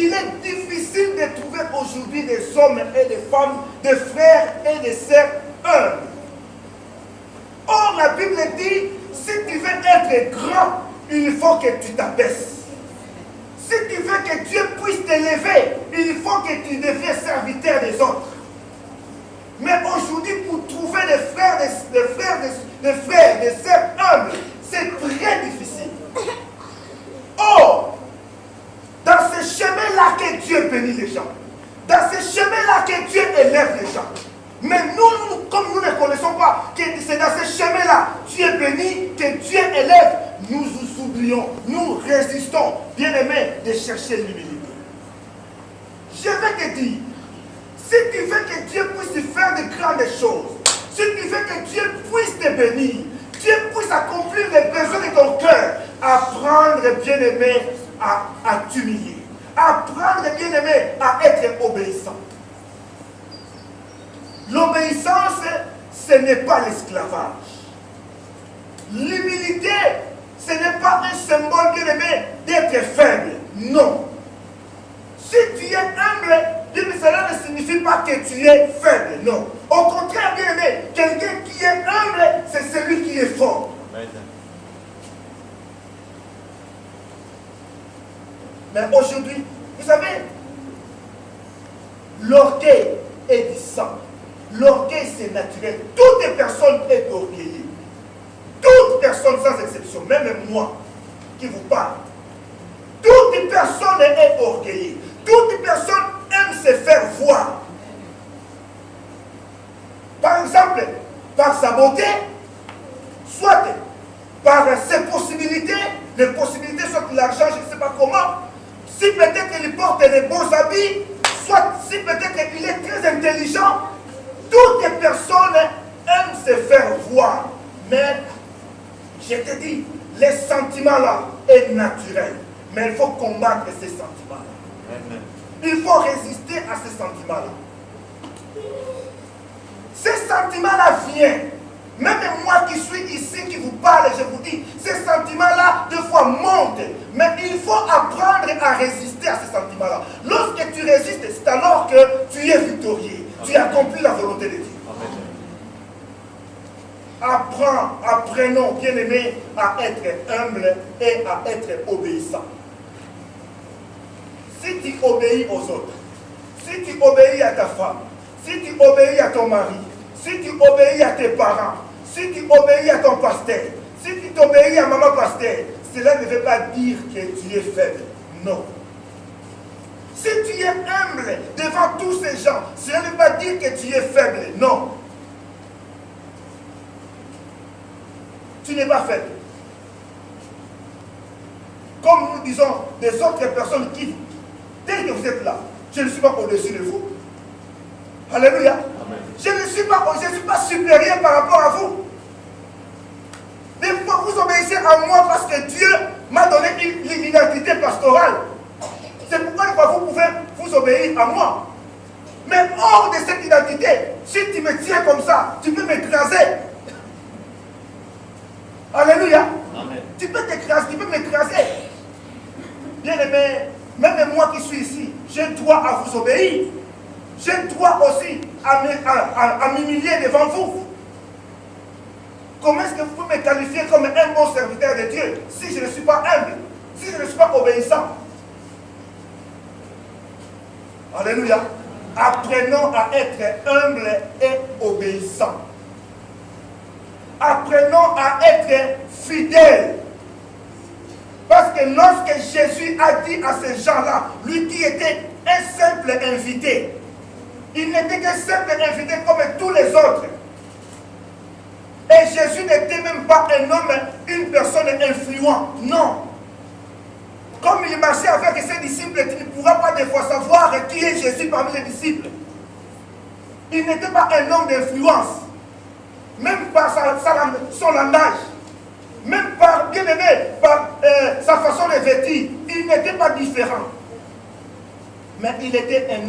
Il est difficile de trouver aujourd'hui des hommes et des femmes, des frères et des sœurs humbles. Or, la Bible dit, si tu veux être grand, il faut que tu t'abaisses. Si tu veux que Dieu puisse t'élever, il faut que tu deviennes serviteur des autres. Mais aujourd'hui, pour trouver des frères, des sœurs humbles, c'est très difficile. Or, dans ce chemin-là que Dieu bénit les gens, dans ce chemin-là que Dieu élève les gens. Mais nous, comme nous ne connaissons pas que c'est dans ce chemin-là Dieu bénit, que Dieu élève, nous nous oublions, nous résistons, bien-aimés, de chercher l'humilité. Je vais te dire, si tu veux que Dieu puisse faire de grandes choses, si tu veux que Dieu puisse te bénir, Dieu puisse accomplir les besoins de ton cœur, apprendre, bien-aimé, à t'humilier. Apprendre, bien-aimé, à être obéissant. L'obéissance, ce n'est pas l'esclavage. L'humilité, ce n'est pas un symbole, bien-aimé, d'être faible. Non. Si tu es humble, cela ne signifie pas que tu es faible. Non. Au contraire, bien-aimé, quelqu'un qui est humble, c'est celui qui est fort. Amen. Mais aujourd'hui, vous savez, l'orgueil est du sang. L'orgueil, c'est naturel. Toute personne est orgueilleuse. Toute personne, sans exception, même moi qui vous parle. Toute personne est orgueilleuse. Toute personne aime se faire voir. Par exemple, par sa beauté, soit par ses possibilités, les possibilités, soit l'argent, je ne sais pas comment. Si peut-être il porte des beaux habits, soit si peut-être il est très intelligent, toutes les personnes aiment se faire voir. Mais, je te dis, les sentiments-là sont naturels. Mais il faut combattre ces sentiments-là. Il faut résister à ces sentiments-là. Ces sentiments-là viennent. Même moi qui suis ici, qui vous parle, je vous dis, ces sentiments-là, deux fois montent. Mais il faut apprendre à résister à ces sentiments-là. Lorsque tu résistes, c'est alors que tu es victorieux. Tu accomplis la volonté de Dieu. Apprenons, bien-aimés, à être humble et à être obéissant. Si tu obéis aux autres, si tu obéis à ta femme, si tu obéis à ton mari, si tu obéis à tes parents, si tu obéis à ton pasteur, si tu obéis à maman pasteur, cela ne veut pas dire que tu es faible. Non. Si tu es humble devant tous ces gens, cela ne veut pas dire que tu es faible. Non. Tu n'es pas faible. Comme nous disons des autres personnes qui, dès que vous êtes là, je ne suis pas au-dessus de vous. Alléluia. Amen. Je ne suis pas supérieur par rapport à vous. Des fois, vous obéissez à moi parce que Dieu m'a donné une identité pastorale. C'est pourquoi des fois, vous pouvez vous obéir à moi. Mais hors de cette identité, si tu me tiens comme ça, tu peux m'écraser. Alléluia. Amen. Tu peux t'écraser, tu peux m'écraser. Bien aimé, même moi qui suis ici, j'ai droit à vous obéir. J'ai droit aussi à m'humilier devant vous. Comment est-ce que vous pouvez me qualifier comme un bon serviteur de Dieu si je ne suis pas humble, si je ne suis pas obéissant? Alléluia. Apprenons à être humble et obéissant. Apprenons à être fidèles. Parce que lorsque Jésus a dit à ces gens-là, lui qui était un simple invité, il n'était qu'un simple invité comme tous les autres. Et Jésus n'était même pas un homme, une personne influente. Non. Comme il marchait avec ses disciples, tu ne pourras pas des fois savoir qui est Jésus parmi les disciples. Il n'était pas un homme d'influence. Même par son langage. Même par, bien aimé, par sa façon de vêtir. Il n'était pas différent. Mais il était un homme.